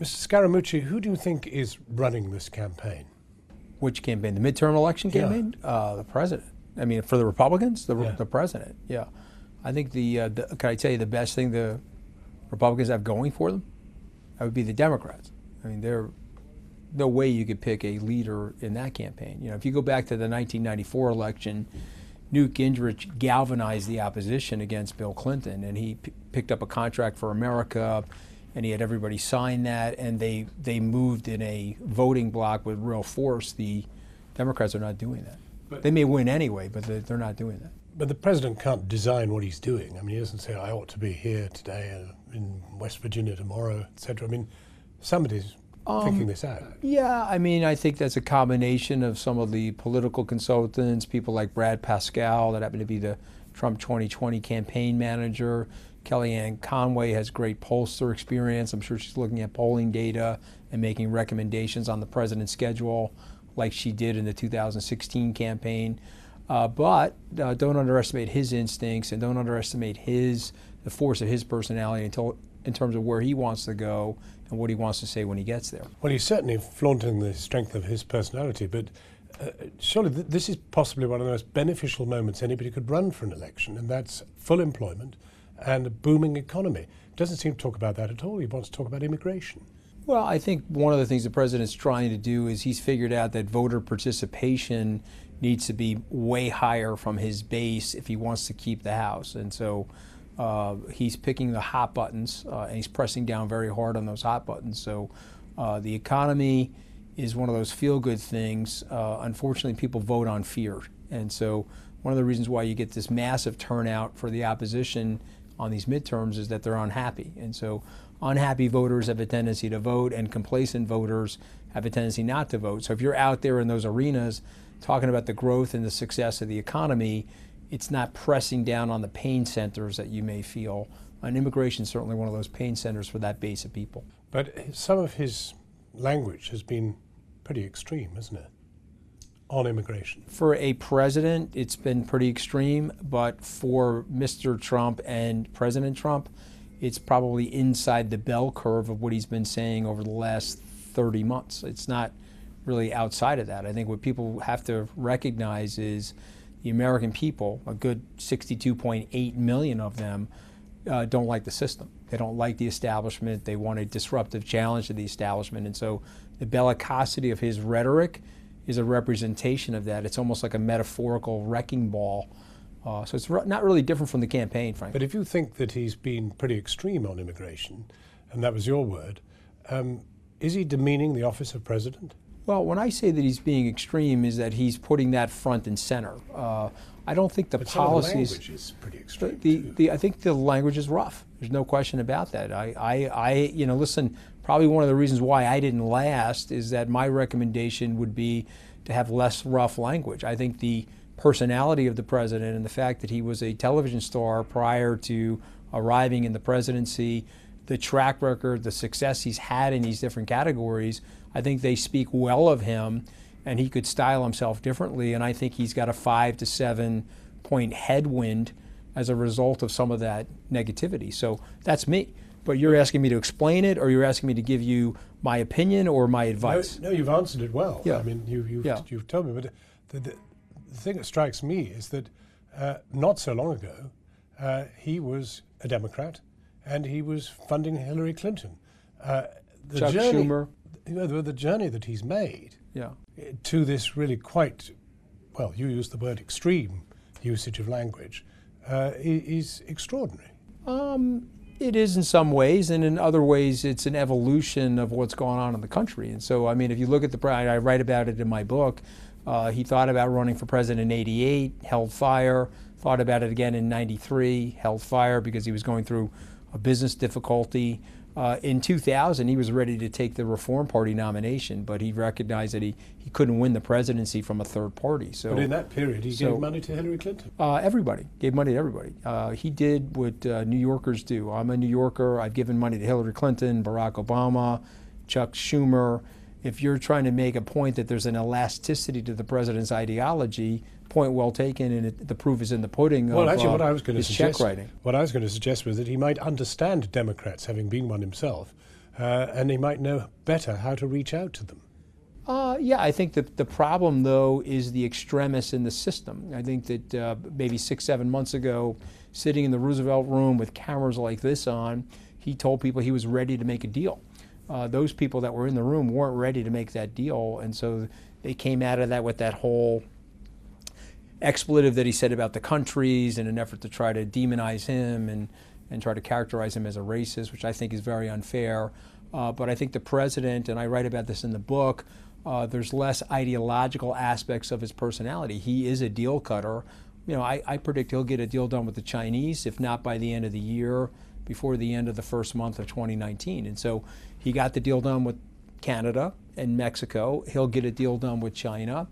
Mr. Scaramucci, who do you think is running this campaign? Which campaign? The midterm election campaign? Yeah. The president. I mean, for the Republicans, the Yeah. president. Yeah. I think can I tell you the best thing the Republicans have going for them? That would be the Democrats. I mean, there's no way you could pick a leader in that campaign. You know, if you go back to the 1994 election, Newt Gingrich galvanized the opposition against Bill Clinton, and he picked up a contract for America, and he had everybody sign that, and they moved in a voting bloc with real force. The Democrats are not doing that. But they may win anyway, but they're not doing that. But the president can't design what he's doing. I mean, he doesn't say, I ought to be here today, in West Virginia tomorrow, etc. I mean, somebody's thinking this out. Yeah, I mean, I think that's a combination of some of the political consultants, people like Brad Pascal, that happen to be the Trump 2020 campaign manager. Kellyanne Conway has great pollster experience. I'm sure she's looking at polling data and making recommendations on the president's schedule like she did in the 2016 campaign. But don't underestimate his instincts, and don't underestimate the force of his personality in terms of where he wants to go and what he wants to say when he gets there. Well, he's certainly flaunting the strength of his personality, but surely this is possibly one of the most beneficial moments anybody could run for an election, and that's full employment and a booming economy. He doesn't seem to talk about that at all. He wants to talk about immigration. Well, I think one of the things the president's trying to do is he's figured out that voter participation needs to be way higher from his base if he wants to keep the House. And so he's picking the hot buttons, and he's pressing down very hard on those hot buttons. So the economy is one of those feel-good things. Unfortunately, people vote on fear. And so one of the reasons why you get this massive turnout for the opposition on these midterms is that they're unhappy. And so unhappy voters have a tendency to vote, and complacent voters have a tendency not to vote. So if you're out there in those arenas talking about the growth and the success of the economy, it's not pressing down on the pain centers that you may feel. And immigration is certainly one of those pain centers for that base of people. But some of his language has been pretty extreme, isn't it, on immigration? For a president, it's been pretty extreme, but for Mr. Trump and President Trump, it's probably inside the bell curve of what he's been saying over the last 30 months. It's not really outside of that. I think what people have to recognize is the American people, a good 62.8 million of them, don't like the system. They don't like the establishment. They want a disruptive challenge to the establishment. And so the bellicosity of his rhetoric is a representation of that. It's almost like a metaphorical wrecking ball. So it's not really different from the campaign, frankly. But if you think that he's been pretty extreme on immigration, and that was your word, is he demeaning the office of president? Well, when I say that he's being extreme, is that he's putting that front and center. I don't think the but policies. Some of the language is pretty extreme. I think the language is rough. There's no question about that. Listen. Probably one of the reasons why I didn't last is that my recommendation would be to have less rough language. I think the personality of the president and the fact that he was a television star prior to arriving in the presidency, the track record, the success he's had in these different categories, I think they speak well of him, and he could style himself differently. And I think he's got a 5 to 7 point headwind as a result of some of that negativity. So that's me. But you're asking me to explain it, or you're asking me to give you my opinion or my advice? No, you've answered it well. Yeah. I mean, you've told me. But the thing that strikes me is that not so long ago, he was a Democrat, and he was funding Hillary Clinton. Chuck Schumer. The journey that he's made to this really quite, well, you used the word extreme usage of language, is extraordinary. It is in some ways, and in other ways it's an evolution of what's going on in the country. And so, I mean, if you look at I write about it in my book, he thought about running for president in '88, held fire, thought about it again in '93, held fire because he was going through a business difficulty. In 2000, he was ready to take the Reform Party nomination, but he recognized that he couldn't win the presidency from a third party. So, but in that period, he gave money to Hillary Clinton. Everybody gave money to everybody. He did what New Yorkers do. I'm a New Yorker. I've given money to Hillary Clinton, Barack Obama, Chuck Schumer. If you're trying to make a point that there's an elasticity to the president's ideology, point well taken, and the proof is in the pudding. Well, actually, what I was going to suggest, check writing. What I was going to suggest was that he might understand Democrats, having been one himself, and he might know better how to reach out to them. Yeah, I think that the problem, though, is the extremists in the system. I think that maybe 6, 7 months ago, sitting in the Roosevelt room with cameras like this on, he told people he was ready to make a deal. Those people that were in the room weren't ready to make that deal, and so they came out of that with that whole expletive that he said about the countries in an effort to try to demonize him and try to characterize him as a racist, which I think is very unfair. But I think the president, and I write about this in the book, there's less ideological aspects of his personality. He is a deal cutter. You know, I predict he'll get a deal done with the Chinese, if not by the end of the year, before the end of the first month of 2019. And so he got the deal done with Canada and Mexico. He'll get a deal done with China.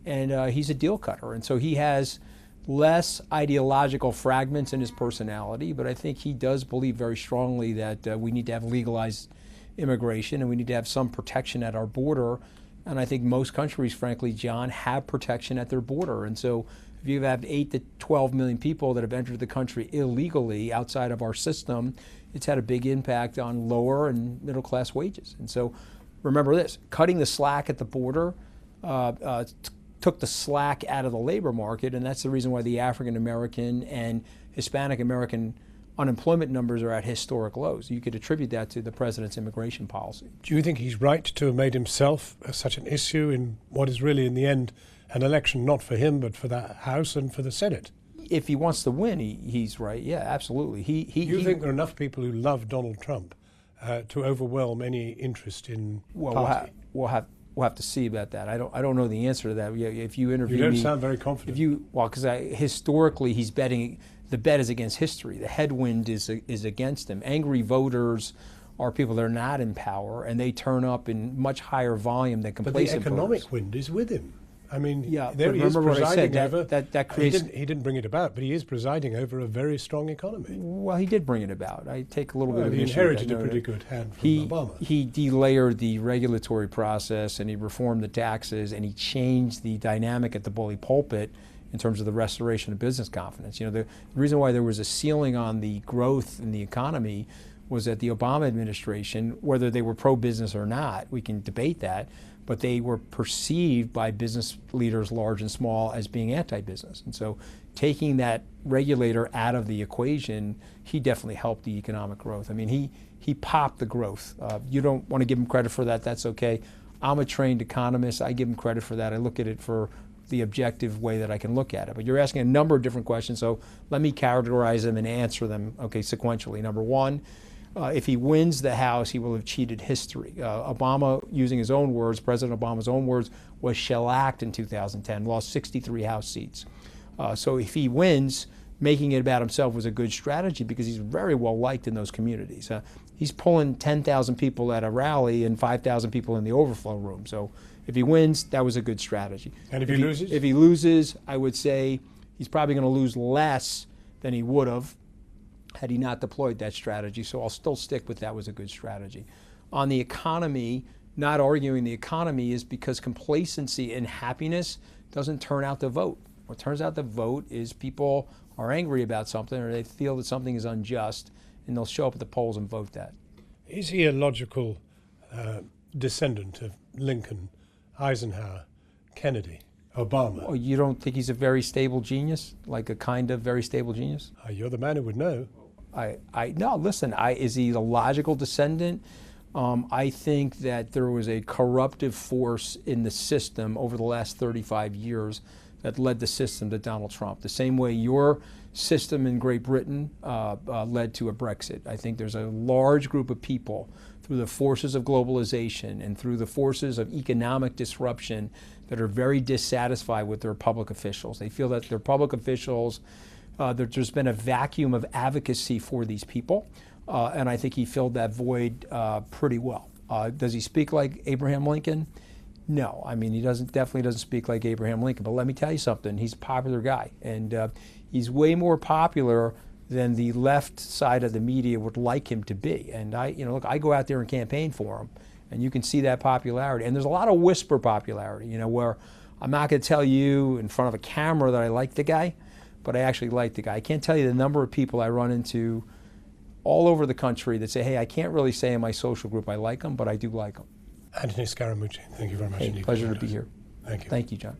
And he's a deal cutter. And so he has less ideological fragments in his personality, but I think he does believe very strongly that we need to have legalized immigration and we need to have some protection at our border. And I think most countries, frankly, John, have protection at their border. And so if you have 8 to 12 million people that have entered the country illegally outside of our system, it's had a big impact on lower and middle class wages. And so remember this, cutting the slack at the border took the slack out of the labor market, and that's the reason why the African American and Hispanic American unemployment numbers are at historic lows. You could attribute that to the president's immigration policy. Do you think he's right to have made himself such an issue in what is really, in the end, an election not for him, but for the House and for the Senate? If he wants to win, he's right. Yeah, absolutely. Do you think there are enough people who love Donald Trump to overwhelm any interest in party? We'll have to see about that. I don't know the answer to that. If you interview me, you don't sound very confident. Because historically he's betting. The bet is against history. The headwind is against him. Angry voters are people that are not in power, and they turn up in much higher volume than complacent voters. But the economic wind is with him. I mean, yeah, there he is presiding over. That creates. He didn't bring it about, but he is presiding over a very strong economy. Well, he did bring it about. I take a little bit of he issue. inherited a pretty good hand from Obama. He delayered the regulatory process, and he reformed the taxes, and he changed the dynamic at the bully pulpit in terms of the restoration of business confidence. You know, the reason why there was a ceiling on the growth in the economy was that the Obama administration, whether they were pro-business or not, we can debate that, but they were perceived by business leaders, large and small, as being anti-business. And so taking that regulator out of the equation, he definitely helped the economic growth. I mean, he popped the growth. You don't want to give him credit for that, that's okay. I'm a trained economist, I give him credit for that. I look at it for the objective way that I can look at it. But you're asking a number of different questions, so let me categorize them and answer them, okay, sequentially. Number one, if he wins the House, he will have cheated history. Obama, using his own words, President Obama's own words, was shellacked in 2010, lost 63 House seats. So if he wins, making it about himself was a good strategy because he's very well liked in those communities. He's pulling 10,000 people at a rally and 5,000 people in the overflow room. So if he wins, that was a good strategy. And if he loses? If he loses, I would say he's probably going to lose less than he would have had he not deployed that strategy. So I'll still stick with that was a good strategy. On the economy, not arguing the economy is because complacency and happiness doesn't turn out the vote. What turns out the vote is people are angry about something or they feel that something is unjust, and they'll show up at the polls and vote that. Is he a logical descendant of Lincoln, Eisenhower, Kennedy, Obama? Oh, you don't think he's a very stable genius, like a kind of very stable genius? You're the man who would know. No, listen, is he the logical descendant? I think that there was a corruptive force in the system over the last 35 years that led the system to Donald Trump. The same way your system in Great Britain led to a Brexit. I think there's a large group of people through the forces of globalization and through the forces of economic disruption that are very dissatisfied with their public officials. They feel that their public officials, there's been a vacuum of advocacy for these people, and I think he filled that void pretty well. Does he speak like Abraham Lincoln? No, I mean, he definitely doesn't speak like Abraham Lincoln, but let me tell you something, he's a popular guy, and he's way more popular than the left side of the media would like him to be. And look, I go out there and campaign for him, and you can see that popularity. And there's a lot of whisper popularity, where I'm not going to tell you in front of a camera that I like the guy, but I actually like the guy. I can't tell you the number of people I run into all over the country that say, hey, I can't really say in my social group I like them, but I do like them. Anthony Scaramucci, thank you very much Hey, indeed. pleasure to be here. Thank you. Thank you, John.